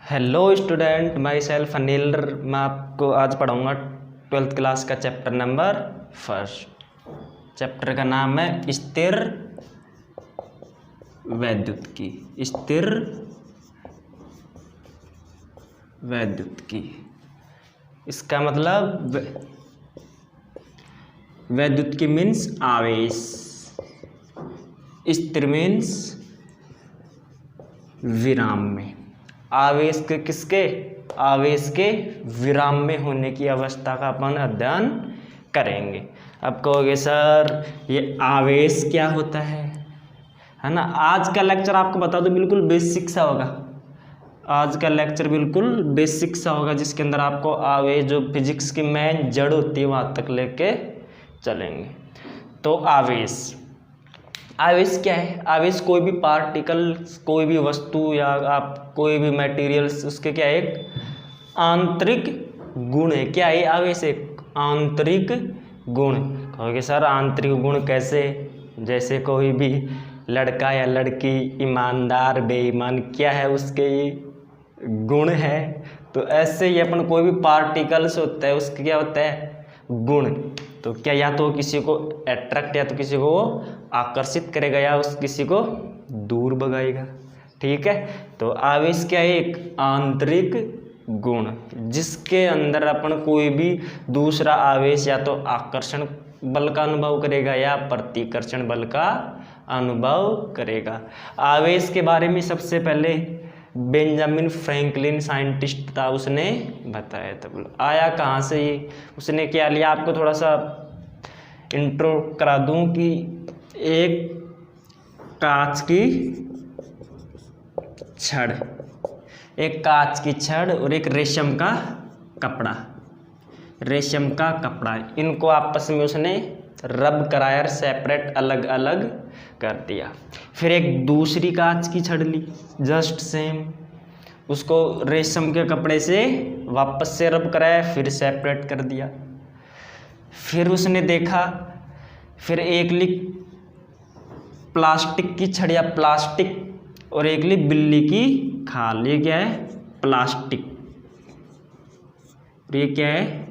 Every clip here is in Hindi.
Hello student, my self Anil. मैं आपको आज पढ़ाऊँगा 12th क्लास का चैप्टर नंबर 1। चैप्टर का नाम है स्थिर वैद्युतिकी। स्थिर वैद्युतिकी, इसका मतलब वैद्युतिकी मीन्स आवेश। स्थिर मीन्स विराम में, आवेश के किसके, आवेश के विराम में होने की अवस्था का अपन अध्ययन करेंगे। अब कहोगे सर ये आवेश क्या होता है ना। आज का लेक्चर आपको बता दो बिल्कुल बेसिक सा होगा। आज का लेक्चर बिल्कुल बेसिक सा होगा जिसके अंदर आपको आवेश जो फिजिक्स की मेन जड़ होती है वहाँ तक लेके चलेंगे। तो आवेश, आवेश क्या है? आवेश कोई भी पार्टिकल, कोई भी वस्तु या आप कोई भी मटेरियल्स, उसके क्या है, एक आंतरिक गुण है। क्या है आवेश? एक आंतरिक गुण। कहोगे सर आंतरिक गुण कैसे? जैसे कोई भी लड़का या लड़की ईमानदार बेईमान, क्या है उसके गुण है। तो ऐसे ही अपन कोई भी पार्टिकल्स होता है उसके क्या होता है, गुण। तो क्या या तो किसी को अट्रैक्ट या तो किसी को आकर्षित करेगा या उस किसी को दूर भगाएगा। ठीक है, तो आवेश क्या है? एक आंतरिक गुण जिसके अंदर अपन कोई भी दूसरा आवेश या तो आकर्षण बल का अनुभव करेगा या प्रतिकर्षण बल का अनुभव करेगा। आवेश के बारे में सबसे पहले बेंजामिन फ्रैंकलिन साइंटिस्ट था, उसने बताया था। बोलो आया कहाँ से ये, उसने क्या लिया? आपको थोड़ा सा इंट्रो करा दूं कि एक कांच की छड़, एक कांच की छड़ और एक रेशम का कपड़ा, रेशम का कपड़ा, इनको आपस में उसने रब कराया, सेपरेट अलग अलग कर दिया। फिर एक दूसरी कांच की छड़ ली, जस्ट सेम, उसको रेशम के कपड़े से वापस से रब कराया, फिर सेपरेट कर दिया। फिर उसने देखा, फिर एक ली प्लास्टिक की छड़ या प्लास्टिक, और एक ली बिल्ली की खाल। ये क्या है? प्लास्टिक। ये क्या है?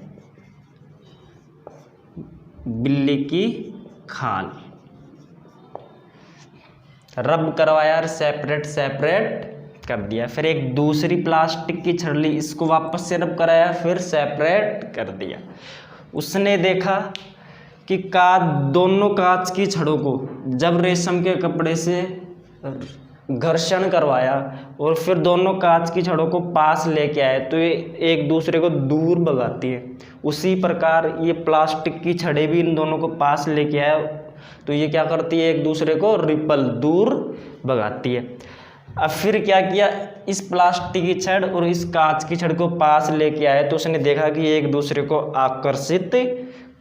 बिल्ली की खाल। रब करवाया और सेपरेट सेपरेट कर दिया। फिर एक दूसरी प्लास्टिक की छड़ ली, इसको वापस से रब कराया, फिर सेपरेट कर दिया। उसने देखा कि दोनों कांच की छड़ों को जब रेशम के कपड़े से घर्षण करवाया और फिर दोनों कांच की छड़ों को पास लेके आए तो ये एक दूसरे को दूर भगाती है। उसी प्रकार ये प्लास्टिक की छड़ें भी इन दोनों को पास लेके आए तो ये क्या करती है, एक दूसरे को रिपल, दूर भगाती है। अब फिर क्या किया, इस प्लास्टिक की छड़ और इस कांच की छड़ को पास लेके आए तो उसने देखा कि एक दूसरे को आकर्षित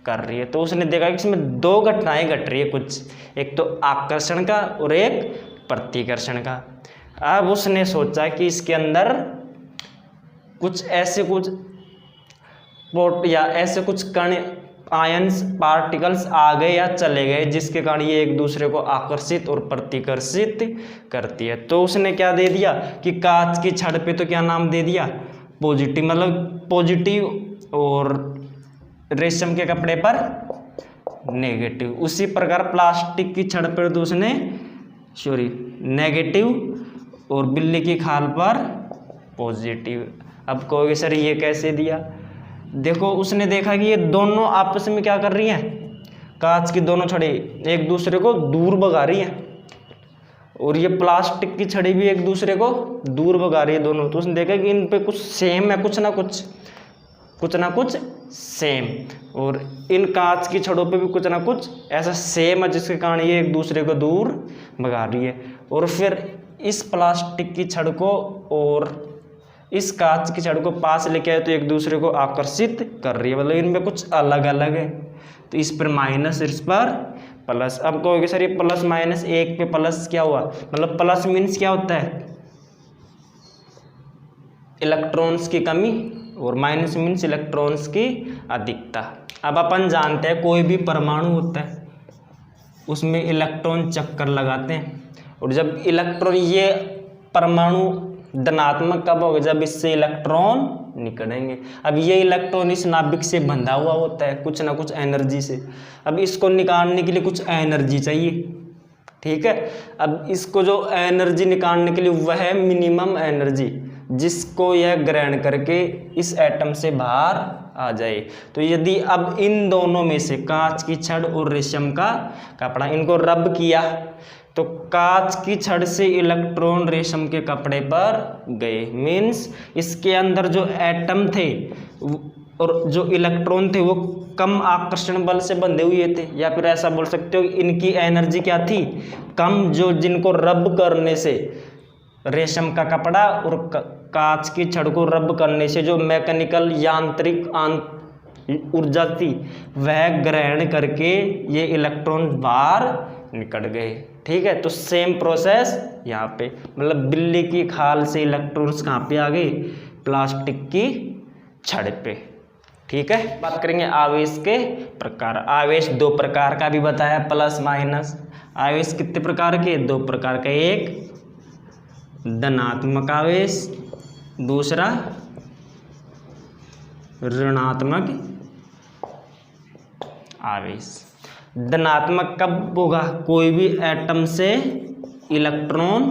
कर रही है। तो उसने देखा कि इसमें दो घटनाएं घट रही है कुछ, एक तो आकर्षण का और एक प्रतिकर्षण का। अब उसने सोचा कि इसके अंदर कुछ ऐसे कुछ या ऐसे कुछ कण, आयंस, पार्टिकल्स आ गए या चले गए जिसके कारण ये एक दूसरे को आकर्षित और प्रतिकर्षित करती है। तो उसने क्या दे दिया कि कांच की छड़ पे तो क्या नाम दे दिया, पॉजिटिव, मतलब पॉजिटिव, और रेशम के कपड़े पर नेगेटिव। उसी प्रकार प्लास्टिक की छड़ पर तो उसने नेगेटिव और बिल्ली की खाल पर पॉजिटिव। अब कहोगे सर ये कैसे दिया? देखो उसने देखा कि ये दोनों आपस में क्या कर रही हैं, कांच की दोनों छड़ें एक दूसरे को दूर भगा रही हैं और ये प्लास्टिक की छड़ी भी एक दूसरे को दूर भगा रही है दोनों। तो उसने देखा कि इन पे कुछ सेम है, कुछ ना कुछ सेम, और इन कांच की छड़ों पे भी कुछ ना कुछ ऐसा सेम है जिसके कारण ये एक दूसरे को दूर भगा रही है। और फिर इस प्लास्टिक की छड़ को और इस कांच की छड़ को पास लेके आए तो एक दूसरे को आकर्षित कर रही है, मतलब इनमें कुछ अलग अलग है। तो इस पर माइनस, इस पर प्लस। अब कहोगे सर ये प्लस माइनस, एक पे प्लस क्या हुआ, मतलब प्लस मीन्स क्या होता है, इलेक्ट्रॉन्स की कमी, और माइनस मीन्स इलेक्ट्रॉन्स की अधिकता। अब अपन जानते हैं कोई भी परमाणु होता है उसमें इलेक्ट्रॉन चक्कर लगाते हैं, और जब इलेक्ट्रॉन, ये परमाणु धनात्मक कब होगा, जब इससे इलेक्ट्रॉन निकलेंगे। अब ये इलेक्ट्रॉन इस नाभिक से बंधा हुआ होता है कुछ ना कुछ एनर्जी से। अब इसको निकालने के लिए कुछ एनर्जी चाहिए, ठीक है। अब इसको जो एनर्जी निकालने के लिए वह है मिनिमम एनर्जी, जिसको यह ग्रहण करके इस एटम से बाहर आ जाए। तो यदि अब इन दोनों में से कांच की छड़ और रेशम का कपड़ा, इनको रब किया तो कांच की छड़ से इलेक्ट्रॉन रेशम के कपड़े पर गए, मीन्स इसके अंदर जो एटम थे और जो इलेक्ट्रॉन थे वो कम आकर्षण बल से बंधे हुए थे, या फिर ऐसा बोल सकते हो इनकी एनर्जी क्या थी, कम, जो जिनको रब करने से रेशम का कपड़ा और कांच की छड़ को रब करने से जो मैकेनिकल यांत्रिक ऊर्जा थी वह ग्रहण करके ये इलेक्ट्रॉन बाहर निकल गए, ठीक है। तो सेम प्रोसेस यहाँ पे, मतलब बिल्ली की खाल से इलेक्ट्रॉन्स कहाँ पे आ गए, प्लास्टिक की छड़ पे, ठीक है। बात करेंगे आवेश के प्रकार। आवेश दो प्रकार का भी बताया, प्लस माइनस। आवेश कितने प्रकार के, दो प्रकार का, एक धनात्मक आवेश, दूसरा ऋणात्मक आवेश। धनात्मक कब होगा, कोई भी एटम से इलेक्ट्रॉन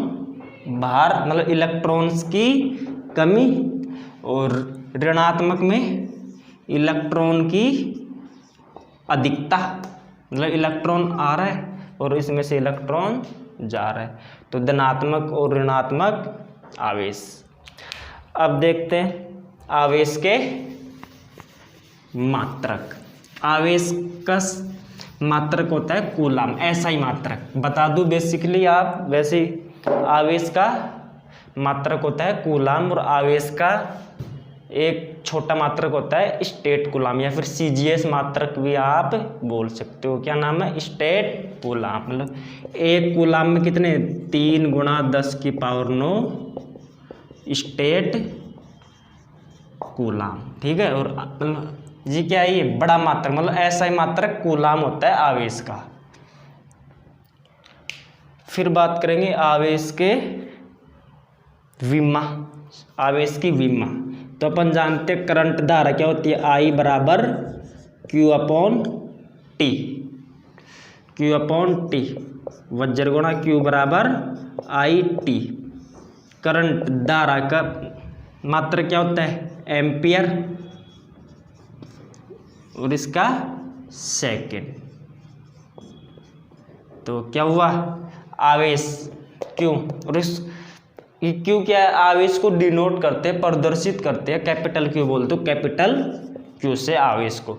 बाहर, मतलब इलेक्ट्रॉन्स की कमी, और ऋणात्मक में इलेक्ट्रॉन की अधिकता, मतलब इलेक्ट्रॉन आ रहा है और इसमें से इलेक्ट्रॉन जा रहा है। तो धनात्मक और ऋणात्मक आवेश। अब देखते हैं आवेश के मात्रक। आवेश का मात्रक होता है कूलाम, एसआई मात्रक। बता दूं बेसिकली आप, वैसे आवेश का मात्रक होता है कूलाम, और आवेश का एक छोटा मात्रक होता है स्टेट कूलाम, या फिर सीजीएस मात्रक भी आप बोल सकते हो। क्या नाम है, स्टेट कूलाम। मतलब एक कूलाम में कितने, 3 × 10⁹ स्टेट कूलाम, ठीक है। और ये क्या है, ये बड़ा मात्रक, मतलब ऐसा ही मात्रक कूलाम होता है आवेश का। फिर बात करेंगे आवेश के विमा, आवेश की विमा। तो अपन जानते हैं करंट धारा क्या होती है, I = Q/T, Q/T, वज्र गुणा Q = IT। करंट धारा का मात्रक क्या होता है, एम्पियर, और इसका सेकेंड। तो क्या हुआ, आवेश क्यों, और इस क्यों क्या है, आवेश को डिनोट करते हैं, प्रदर्शित करते हैं, कैपिटल क्यू बोलते हो, कैपिटल क्यू से आवेश को।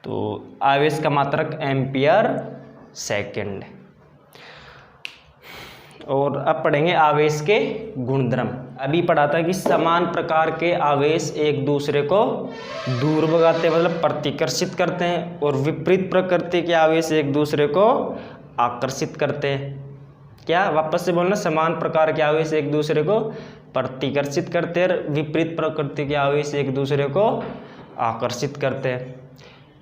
तो आवेश का मात्रक एम्पियर सेकेंड। और अब पढ़ेंगे आवेश के गुणधर्म। अभी पढ़ा था कि समान प्रकार के आवेश एक दूसरे को दूर भगाते हैं, मतलब प्रतिकर्षित करते हैं, और विपरीत प्रकृति के आवेश एक दूसरे को आकर्षित करते हैं। क्या, वापस से बोलना, समान प्रकार के आवेश एक दूसरे को प्रतिकर्षित करते हैं, विपरीत प्रकृति के आवेश एक दूसरे को आकर्षित करते हैं।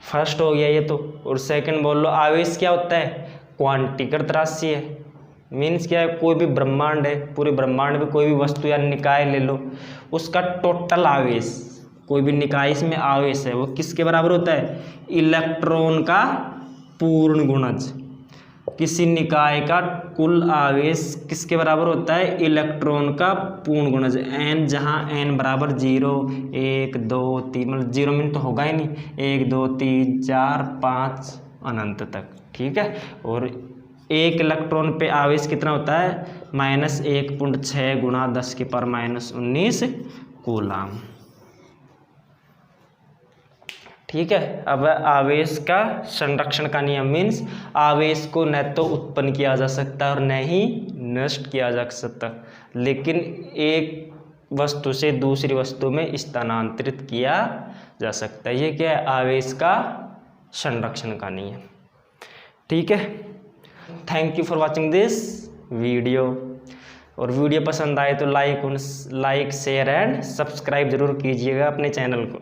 फर्स्ट हो गया ये तो। और सेकंड बोल लो, आवेश क्या होता है, क्वांटीकृत राशि है। मीन्स क्या है, कोई भी ब्रह्मांड है, पूरे ब्रह्मांड में कोई भी वस्तु या निकाय ले लो, उसका टोटल आवेश, कोई भी निकाय इसमें आवेश है, वो किसके बराबर होता है, इलेक्ट्रॉन का पूर्ण गुणज। किसी निकाय का कुल आवेश किसके बराबर होता है, इलेक्ट्रॉन का पूर्ण गुणज, n, जहाँ n = 0, 1, 2, 3, मतलब 0 में तो होगा ही नहीं, 1, 2, 3, 4, 5 अनंत तक, ठीक है। और एक इलेक्ट्रॉन पे आवेश कितना होता है, -1.6 × 10⁻⁻19 कूलाम, ठीक है। अब आवेश का संरक्षण का नियम, मीन्स आवेश को न तो उत्पन्न किया जा सकता और न ही नष्ट किया जा सकता, लेकिन एक वस्तु से दूसरी वस्तु में स्थानांतरित किया जा सकता है। ये क्या है, आवेश का संरक्षण का नियम, ठीक है। Thank you for watching this video. और वीडियो पसंद आए तो लाइक, शेयर एंड सब्सक्राइब जरूर कीजिएगा अपने चैनल को।